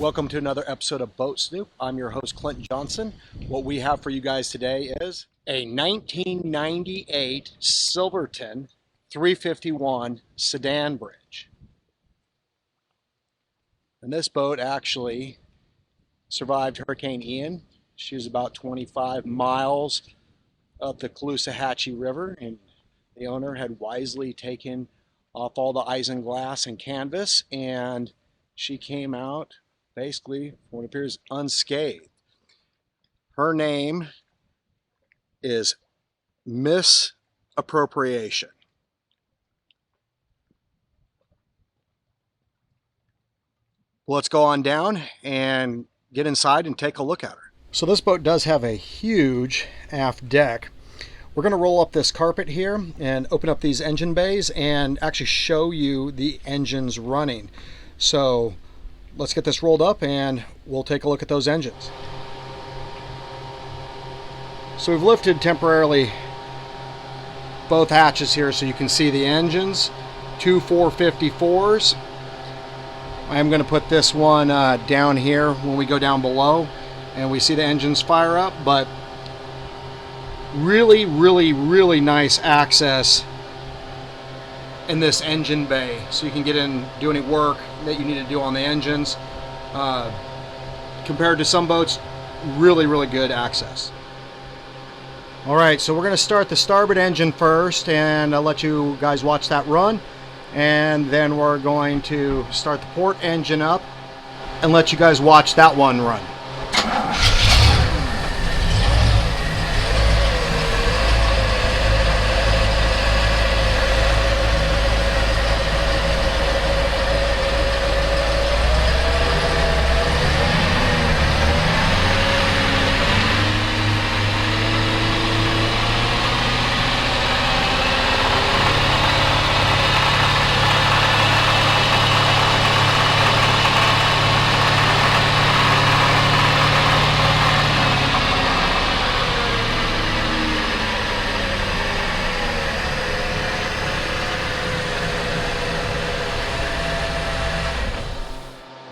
Welcome to another episode of Boat Snoop. I'm your host, Clint Johnson. What we have for you guys today is a 1998 Silverton 351 sedan bridge. And this boat actually survived Hurricane Ian. She was about 25 miles up the Caloosahatchee River, and the owner had wisely taken off all the isinglass and canvas, and she came out basically, what appears, unscathed. Her name is Misappropriation. Let's go on down and get inside and take a look at her. So this boat does have a huge aft deck. We're going to roll up this carpet here and open up these engine bays and actually show you the engines running. So let's get this rolled up and we'll take a look at those engines. So we've lifted temporarily both hatches here so you can see the engines. Two 454s. I am going to put this one down here when we go down below and we see the engines fire up, but really nice access in this engine bay so you can get in, do any work that you need to do on the engines. Compared to some boats, really good access. Alright, so we're going to start the starboard engine first, and I'll let you guys watch that run, and then we're going to start the port engine up and let you guys watch that one run.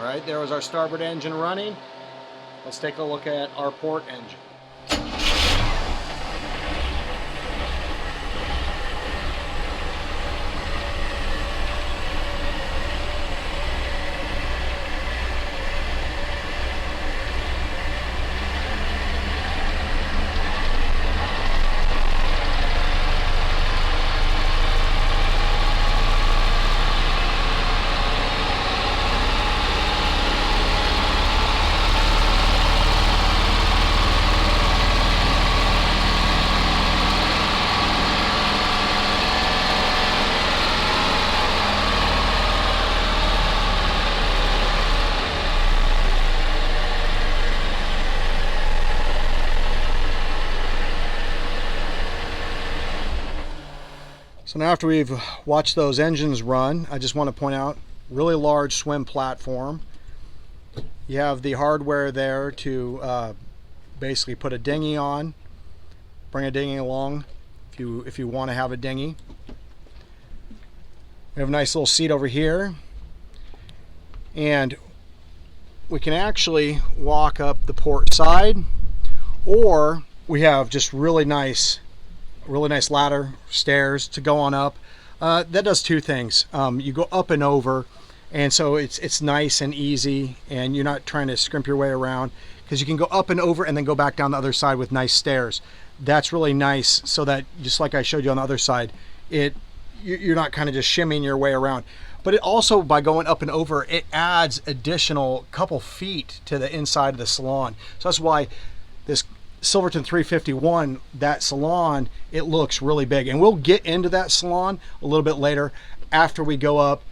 Alright, there was our starboard engine running. Let's take a look at our port engine. So now after we've watched those engines run, I just want to point out, really large swim platform. You have the hardware there to basically put a dinghy on, bring a dinghy along if you want to have a dinghy. We have a nice little seat over here, and we can actually walk up the port side, or we have just really nice ladder, stairs to go on up. That does two things. You go up and over, and so it's nice and easy, and you're not trying to scrimp your way around, because you can go up and over and then go back down the other side with nice stairs. That's really nice, so that just like I showed you on the other side, you're not kind of just shimmying your way around. But it also, by going up and over, it adds additional couple feet to the inside of the Salon. So that's why this Silverton 351, that Salon, it looks really big. And we'll get into that Salon a little bit later after we go up,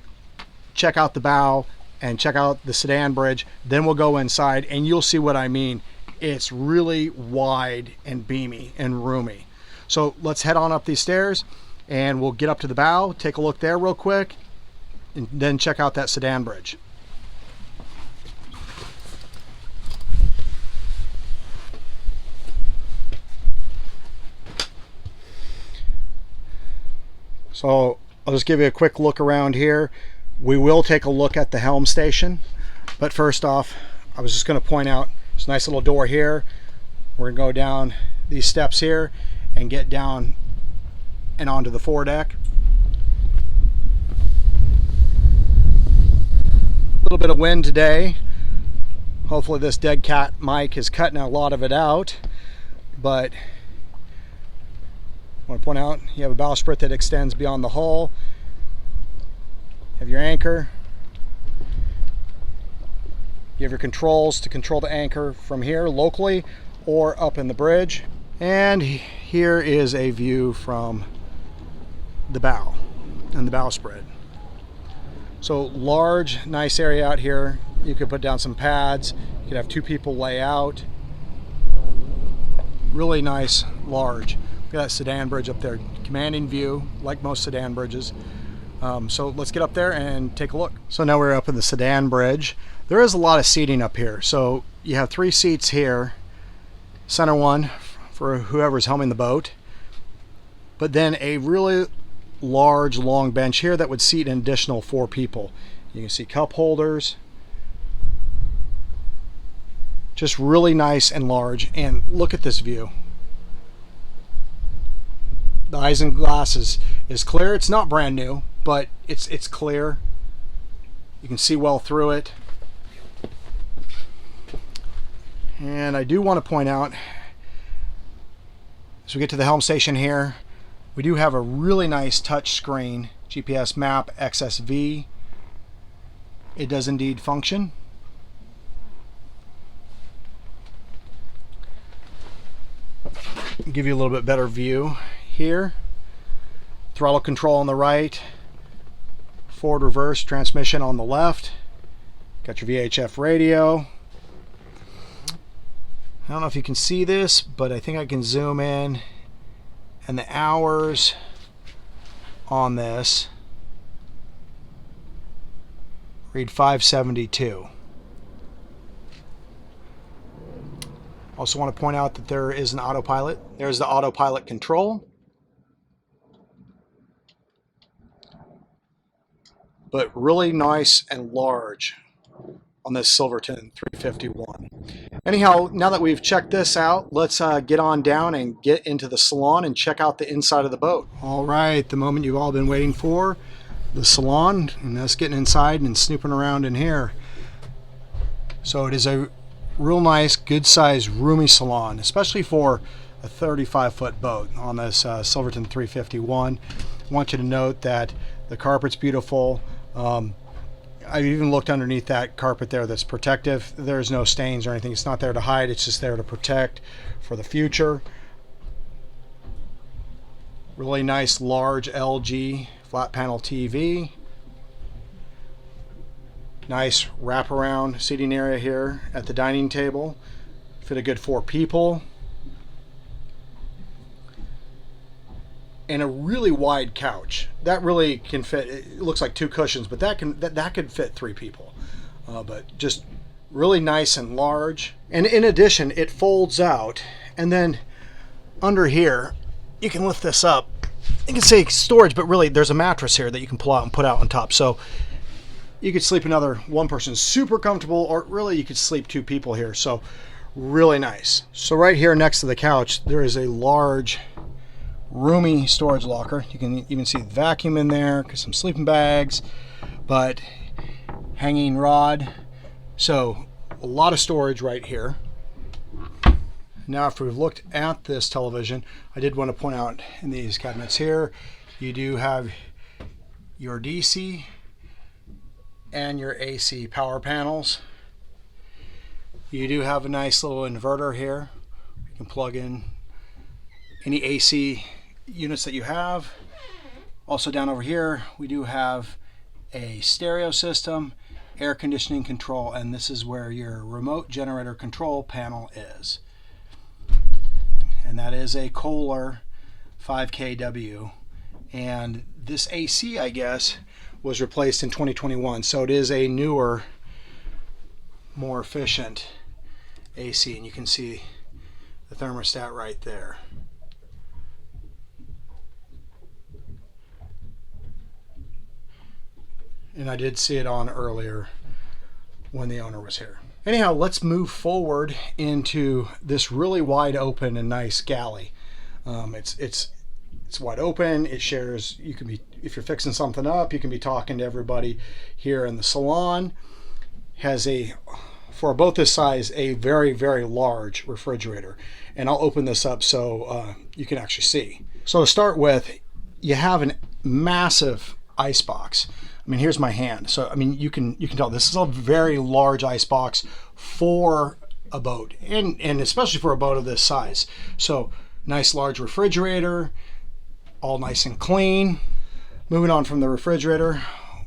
check out the bow and check out the sedan bridge. Then we'll go inside and you'll see what I mean. It's really wide and beamy and roomy. So let's head on up these stairs and we'll get up to the bow, take a look there real quick, and then check out that sedan bridge. So I'll just give you a quick look around here. We will take a look at the helm station. But first off, I was just going to point out there's a nice little door here. We're going to go down these steps here and get down and onto the foredeck. A little bit of wind today. Hopefully this dead cat mic is cutting a lot of it out, but I want to point out you have a bowsprit that extends beyond the hull. You have your anchor. You have your controls to control the anchor from here locally or up in the bridge. And here is a view from the bow and the bowsprit. So large, nice area out here. You could put down some pads. You could have 2 people lay out. Really nice, large. Look at that sedan bridge up there. Commanding view, like most sedan bridges. So let's get up there and take a look. So now we're up in the sedan bridge. There is a lot of seating up here. So you have 3 seats here. Center one for whoever's helming the boat. But then a really large, long bench here that would seat an additional 4 people. You can see cup holders. Just really nice and large. And look at this view. The isinglass is clear. It's not brand new, but it's clear. You can see well through it. And I do want to point out, as we get to the helm station here, we do have a really nice touch screen GPS map XSV. It does indeed function. Give you a little bit better view here. Throttle control on the right, forward reverse transmission on the left. Got your VHF radio. I don't know if you can see this, but I think I can zoom in, and the hours on this read 572. Also want to point out that there is an autopilot. There's the autopilot control. But really nice and large on this Silverton 351. Anyhow, now that we've checked this out, let's get on down and get into the salon and check out the inside of the boat. All right, the moment you've all been waiting for, the salon, and us getting inside and snooping around in here. So it is a real nice, good sized, roomy salon, especially for a 35-foot boat on this Silverton 351. I want you to note that the carpet's beautiful. I've even looked underneath that carpet there that's protective. There's no stains or anything. It's not there to hide. It's just there to protect for the future. Really nice large LG flat panel TV. Nice wraparound seating area here at the dining table. Fit a good 4 people. And a really wide couch. That really can fit, it looks like 2 cushions, but that could fit 3 people. But just really nice and large. And in addition, it folds out. And then under here, you can lift this up. You can say storage, but really there's a mattress here that you can pull out and put out on top. So you could sleep another 1 person super comfortable, or really you could sleep 2 people here. So really nice. So right here next to the couch, there is a large roomy storage locker. You can even see the vacuum in there, some sleeping bags, but hanging rod. So a lot of storage right here. Now after we've looked at this television, I did want to point out in these cabinets here, you do have your DC and your AC power panels. You do have a nice little inverter here. You can plug in any AC units that you have. Also down over here, we do have a stereo system, air conditioning control, and this is where your remote generator control panel is. And that is a Kohler 5 kW. And this AC, I guess, was replaced in 2021. So it is a newer, more efficient AC. And you can see the thermostat right there. And I did see it on earlier when the owner was here. Anyhow, let's move forward into this really wide open and nice galley. It's wide open. It shares, you can be, if you're fixing something up, you can be talking to everybody here in the salon. Has a, for both this size, a very, very large refrigerator. And I'll open this up so you can actually see. So to start with, you have a massive ice box. I mean, here's my hand. So, I mean, you can tell this is a very large ice box for a boat, and especially for a boat of this size. So, nice large refrigerator, all nice and clean. Moving on from the refrigerator,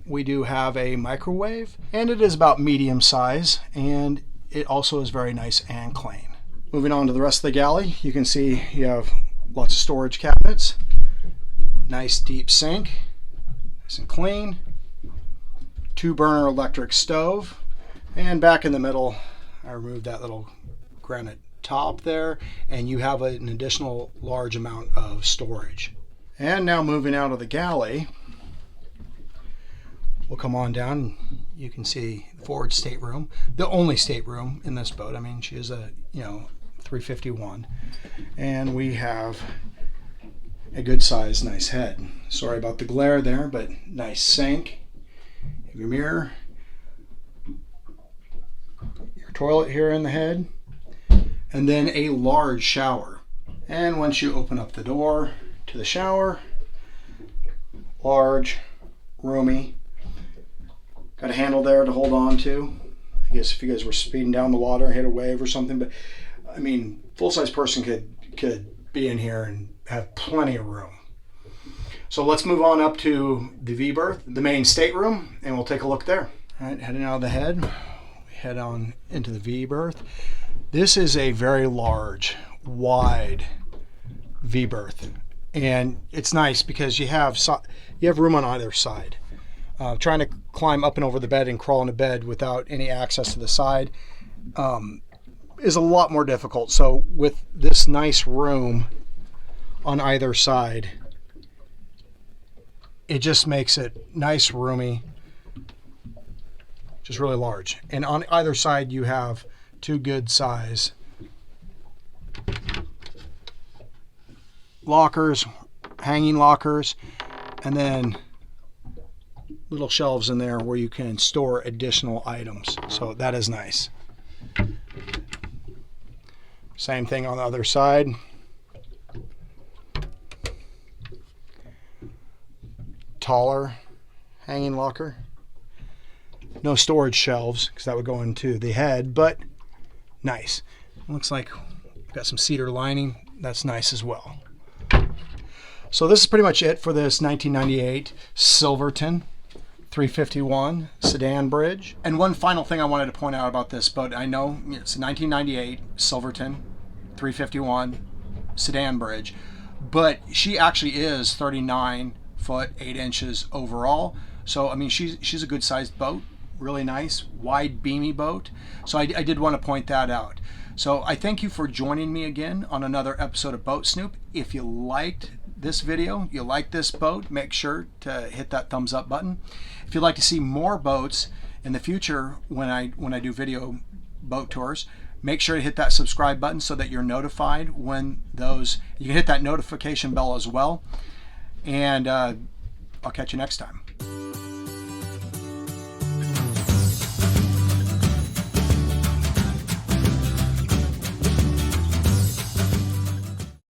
we do have a microwave, and it is about medium size, and it also is very nice and clean. Moving on to the rest of the galley, you can see you have lots of storage cabinets, nice deep sink, nice and clean, 2-burner electric stove, and back in the middle, I removed that little granite top there, and you have an additional large amount of storage. And now moving out of the galley, we'll come on down. You can see the forward stateroom, the only stateroom in this boat. I mean, she is a 351, and we have a good size, nice head. Sorry about the glare there, but nice sink. Your mirror, your toilet here in the head, and then a large shower. And once you open up the door to the shower, large, roomy, got a handle there to hold on to. I guess if you guys were speeding down the water and hit a wave or something, but I mean, full-size person could be in here and have plenty of room. So let's move on up to the V berth, the main stateroom, and we'll take a look there. All right, heading out of the head, we head on into the V berth. This is a very large, wide V berth, and it's nice because you have room on either side. Trying to climb up and over the bed and crawl into bed without any access to the side is a lot more difficult. So with this nice room on either side, it just makes it nice, roomy, just really large. And on either side, you have 2 good size lockers, hanging lockers, and then little shelves in there where you can store additional items. So that is nice. Same thing on the other side. Taller hanging locker. No storage shelves because that would go into the head, but nice. Looks like we've got some cedar lining. That's nice as well. So this is pretty much it for this 1998 Silverton 351 sedan bridge. And one final thing I wanted to point out about this boat, I know it's a 1998 Silverton 351 sedan bridge, but she actually is 39 foot 8 inches overall. So I mean, she's a good sized boat, really nice, wide, beamy boat. So I did want to point that out. So I thank you for joining me again on another episode of Boat Snoop. If you liked this video, you like this boat, make sure to hit that thumbs up button. If you'd like to see more boats in the future when I do video boat tours, make sure to hit that subscribe button so that you're notified when those, you can hit that notification bell as well. And I'll catch you next time.